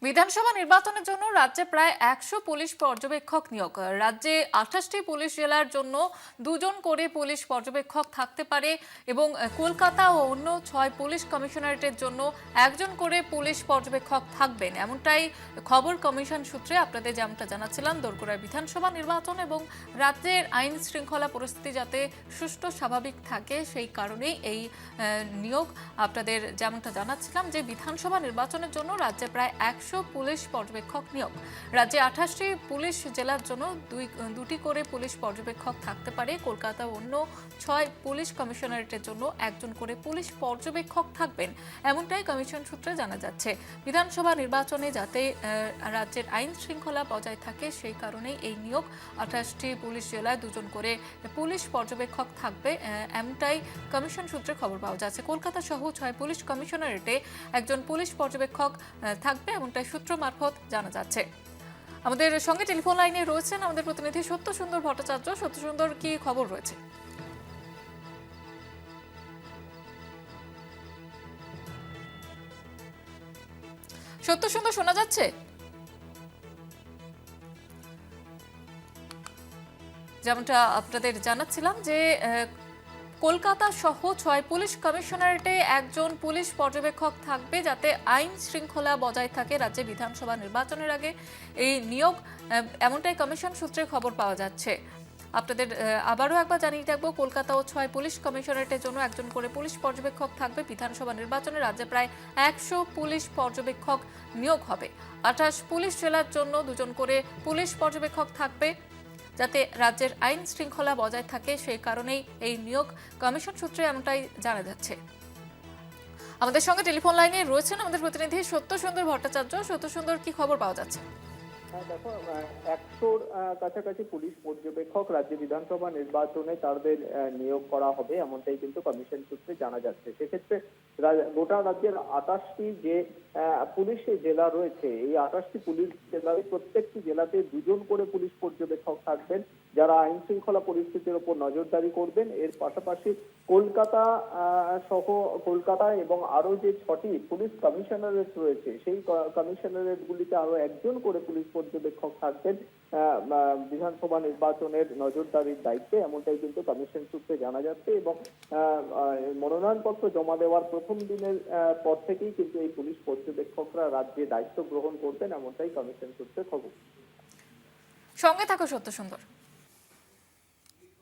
বিধানসভা নির্বাচনের জন্য রাজ্যে প্রায় 100 পুলিশ পর্যবেক্ষক নিয়োগ। রাজ্যে 28টি পুলিশ জেলার জন্য 2 জন করে পুলিশ পর্যবেক্ষক থাকতে পারে এবং কলকাতা ও অন্য 6 পুলিশ কমিশনারেটের জন্য 1 জন করে পুলিশ পর্যবেক্ষক থাকবেন, এমনটাই খবর কমিশন সূত্রে আপনাদের যেমনটা জানাচ্ছিলাম। দোরগোড়ায় বিধানসভা নির্বাচন এবং রাজ্যের আইন শৃঙ্খলা পরিস্থিতি যাতে সুষ্ঠু স্বাভাবিক থাকে সেই কারণেই এই নিয়োগ। আপনাদের যেমনটা জানাচ্ছিলাম যে বিধানসভা নির্বাচনের জন্য রাজ্যে প্রায় 100 পুলিশ পর্যবেক্ষক নিয়োগ। রাজ্যে 28টি পুলিশ জেলার জন্য দুটি করে পুলিশ পর্যবেক্ষক থাকতে পারে। কলকাতা ও অন্য 6 পুলিশ কমিশনারেটের জন্য 1 জন করে পুলিশ পর্যবেক্ষক থাকবেন, এমনটাই কমিশন সূত্রে জানা যাচ্ছে। বিধানসভা নির্বাচনে যাতে রাজ্যের আইন শৃঙ্খলা বজায় থাকে সেই কারণেই এই নিয়োগ। 28টি পুলিশ জেলায় 2 জন করে পুলিশ পর্যবেক্ষক থাকবে, এমনটাই কমিশন সূত্রে খবর পাওয়া যাচ্ছে। কলকাতা সহ 6 পুলিশ কমিশনারেটে 1 জন পুলিশ পর্যবেক্ষক থাকবে, এমনটাই সূত্র মারফত জানা যাচ্ছে। আমাদের সঙ্গে টেলিফোন লাইনে রয়েছেন আমাদের প্রতিনিধি সত্য সুন্দর ভট্টাচার্য। সত্য সুন্দর, কি খবর রয়েছে? সত্য সুন্দর, শোনা যাচ্ছে? যেমনটা আপনাদের জানাচ্ছিলাম যে কলকাতা সহ 6 পুলিশ কমিশনারেটে 1 জন পুলিশ পর্যবেক্ষক থাকবে যাতে আইন শৃঙ্খলা বজায় থাকে রাজ্যে বিধানসভা নির্বাচনের আগে এই নিয়োগ, এমনটাই কমিশন সূত্রে খবর পাওয়া যাচ্ছে। আপনাদের আবারও একবার জানিয়ে রাখবো, কলকাতা ও 6 পুলিশ কমিশনারেটের জন্য 1 জন করে পুলিশ পর্যবেক্ষক থাকবে। বিধানসভা নির্বাচনে রাজ্যে প্রায় 100 পুলিশ পর্যবেক্ষক নিয়োগ হবে। 28 পুলিশ জেলার জন্য 2 জন করে পুলিশ পর্যবেক্ষক থাকবে যাতে রাজ্যের আইন শৃঙ্খলা বজায় থাকে সেই কারণেই এই নিয়োগ। কমিশন সূত্রে এমনটাই জানা যাচ্ছে। আমাদের সঙ্গে টেলিফোন লাইনে রয়েছেন আমাদের প্রতিনিধি সত্য সুন্দর ভট্টাচার্য। সত্য সুন্দর, কি খবর পাওয়া যাচ্ছে? দেখো, 100-র কাছাকাছি পুলিশ পর্যবেক্ষক রাজ্য বিধানসভা নির্বাচনে তাদের নিয়োগ করা হবে, এমনটাই কিন্তু কমিশন সূত্রে জানা যাচ্ছে। সেক্ষেত্রে গোটা রাজ্যের 28টি যে পুলিশ জেলা রয়েছে, এই 28টি পুলিশ জেলায় প্রত্যেকটি জেলাতে 2 জন করে পুলিশ পর্যবেক্ষক থাকবেন যারা আইন শৃঙ্খলা পরিস্থিতির উপর নজরদারি করবেন। এর পাশাপাশি কলকাতা সহ কলকাতা এবং আরো যে 6টি পুলিশ কমিশনারেট রয়েছে সেই কমিশনারেট গুলিতে আরো 1 জন করে পুলিশ পর্যবেক্ষক থাকবেন বিধানসভা নির্বাচনের নজরদারির দায়িত্বে, এমনটাই কিন্তু কমিশন সূত্রে জানা যাচ্ছে। এবং মনোনয়নপত্র জমা দেওয়ার প্রথম দিনের পর থেকেই কিন্তু এই পুলিশ পর্যবেক্ষকরা রাজ্যে দায়িত্ব গ্রহণ করবেন, এমনটাই কমিশন সূত্রে খবর। সঙ্গে থাকো সত্য সুন্দর।